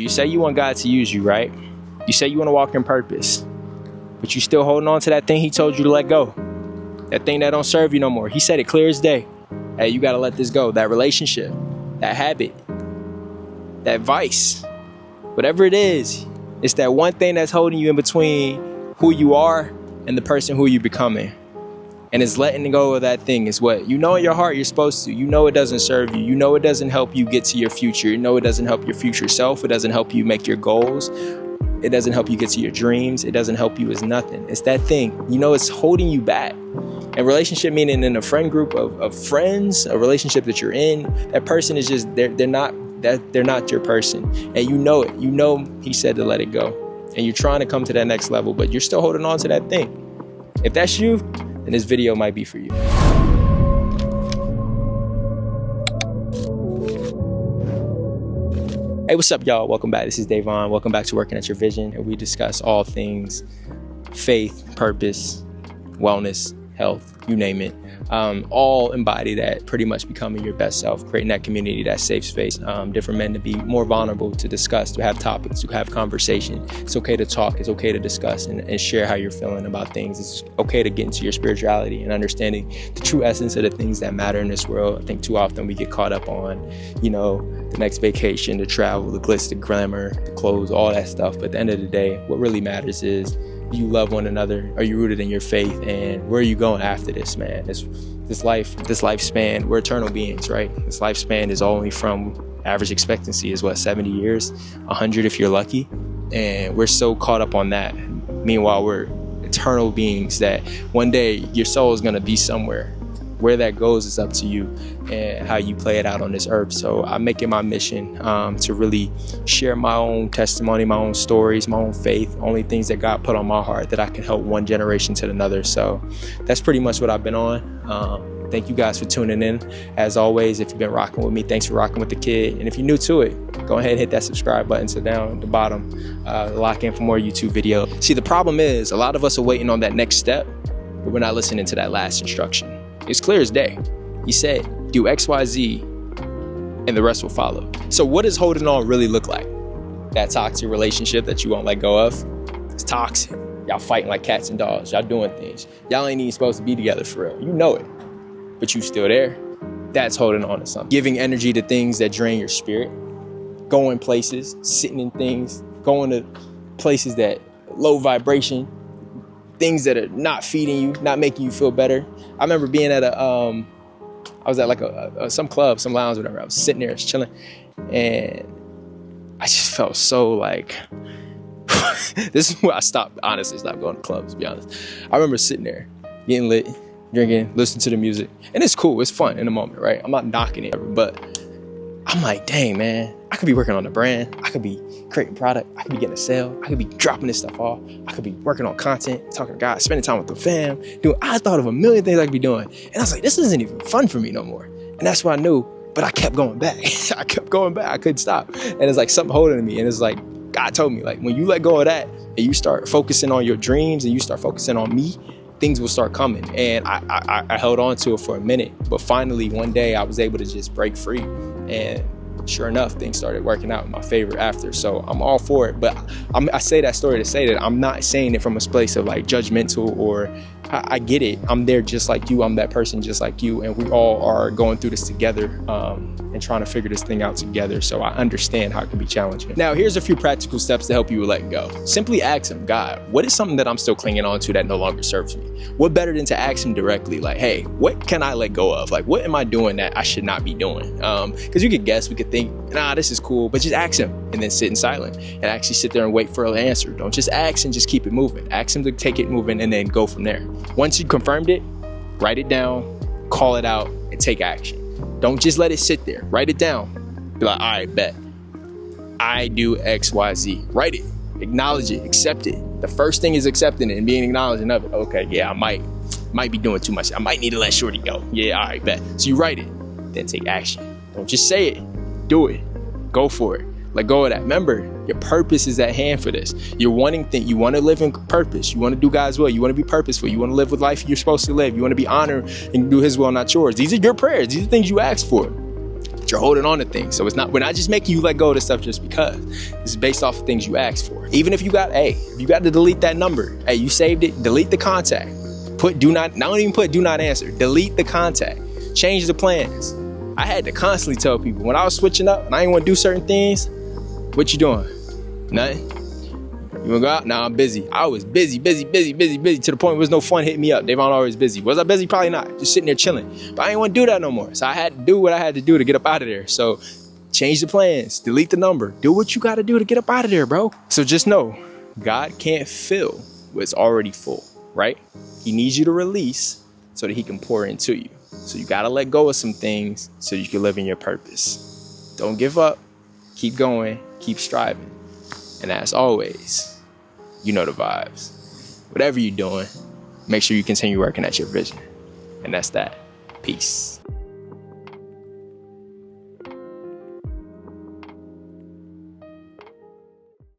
you say you want God to use you, right? You say you want to walk in purpose, but you still holding on to that thing he told you to let go. That thing that don't serve you no more. He said it clear as day. Hey, you got to let this go. That relationship, that habit, that vice, whatever it is, it's that one thing that's holding you in between who you are and the person who you're becoming. And it's letting go of that thing is what you know in your heart you're supposed to. You know it doesn't serve you. You know it doesn't help you get to your future. You know it doesn't help your future self. It doesn't help you make your goals. It doesn't help you get to your dreams. It doesn't help you as nothing. It's that thing. You know it's holding you back. And relationship meaning in a friend group of friends, a relationship that you're in, that person is just they're not your person. And you know it. You know he said to let it go. And you're trying to come to that next level, but you're still holding on to that thing. If that's you, then this video might be for you. Hey, what's up, y'all? Welcome back. This is Davon. Welcome back to Working at Your Vision, and we discuss all things faith, purpose, wellness, health, you name it. All embody that, pretty much becoming your best self, creating that community, that safe space, different men to be more vulnerable, to discuss, to have topics, to have conversation. It's okay to talk. It's okay to discuss and share how you're feeling about things. It's okay to get into your spirituality and understanding the true essence of the things that matter in this world. I think too often we get caught up on, the next vacation, the travel, the glitz, the glamour, the clothes, all that stuff. But at the end of the day, what really matters is, do you love one another? Are you rooted in your faith? And where are you going after this, man? This lifespan, we're eternal beings, right? This lifespan is only from average expectancy is 70 years, 100 if you're lucky. And we're so caught up on that. Meanwhile, we're eternal beings that one day your soul is gonna be somewhere. Where that goes is up to you and how you play it out on this earth. So I make it my mission to really share my own testimony, my own stories, my own faith, only things that God put on my heart that I can help one generation to another. So that's pretty much what I've been on. Thank you guys for tuning in. As always, if you've been rocking with me, thanks for rocking with the kid. And if you're new to it, go ahead and hit that subscribe button. So down at the bottom, lock in for more YouTube videos. See, the problem is a lot of us are waiting on that next step, but we're not listening to that last instruction. It's clear as day. He said, do X, Y, Z, and the rest will follow. So what does holding on really look like? That toxic relationship that you won't let go of? It's toxic. Y'all fighting like cats and dogs. Y'all doing things. Y'all ain't even supposed to be together for real. You know it, but you still there. That's holding on to something. Giving energy to things that drain your spirit. Going places, sitting in things, going to places that low vibration, things that are not feeding you, not making you feel better. I remember being at I was at like some club, some lounge, whatever. I was sitting there, just chilling, and I just felt so like, this is where I honestly stopped going to clubs, to be honest. I remember sitting there, getting lit, drinking, listening to the music, and it's cool, it's fun in the moment, right? I'm not knocking it, but I'm like, dang, man, I could be working on a brand. I could be creating product. I could be getting a sale. I could be dropping this stuff off. I could be working on content, talking to God, spending time with the fam. I thought of a million things I could be doing. And I was like, this isn't even fun for me no more. And that's what I knew, but I kept going back. I kept going back. I couldn't stop. And it's like something holding me. And it's like, God told me, like, when you let go of that and you start focusing on your dreams and you start focusing on me, things will start coming. And I held on to it for a minute, but finally one day I was able to just break free. And sure enough, things started working out in my favor after. So I'm all for it. But I say that story to say that I'm not saying it from a place of like judgmental or I get it. I'm there just like you. I'm that person just like you. And we all are going through this together and trying to figure this thing out together. So I understand how it can be challenging. Now, here's a few practical steps to help you with letting go. Simply ask him, God, what is something that I'm still clinging on to that no longer serves me? What better than to ask him directly, like, hey, what can I let go of? Like, what am I doing that I should not be doing? Because you could guess, we could think, nah, this is cool, but just ask him and then sit in silence and actually sit there and wait for an answer. Don't just ask and just keep it moving. Ask him to take it moving and then go from there. Once you confirmed it, write it down, call it out, and take action. Don't just let it sit there. Write it down. Be like, all right, bet. I do X, Y, Z. Write it. Acknowledge it. Accept it. The first thing is accepting it and being acknowledging of it. Okay, yeah, I might be doing too much. I might need to let shorty go. Yeah, all right, bet. So you write it, then take action. Don't just say it. Do it. Go for it. Let go of that. Remember, your purpose is at hand for this. You're wanting things. You want to live in purpose. You want to do God's will. You want to be purposeful. You want to live with life you're supposed to live. You want to be honored and do his will, not yours. These are your prayers. These are things you ask for. but you're holding on to things. So we're not just making you let go of the stuff just because. It's based off of things you asked for. Even if you got to delete that number. Hey, you saved it, delete the contact. Don't even put do not answer. Delete the contact. Change the plans. I had to constantly tell people when I was switching up and I didn't want to do certain things, what you doing? Nothing. You wanna go out? Nah, I'm busy. I was busy to the point where there was no fun hitting me up. Davon always busy. Was I busy? Probably not. Just sitting there chilling. But I didn't want to do that no more. So I had to do what I had to do to get up out of there. So change the plans, delete the number, do what you got to do to get up out of there, bro. So just know, God can't fill what's already full, right? He needs you to release so that he can pour into you. So you got to let go of some things so you can live in your purpose. Don't give up. Keep going. Keep striving. And as always, you know the vibes. Whatever you're doing, make sure you continue working at your vision. And that's that. Peace.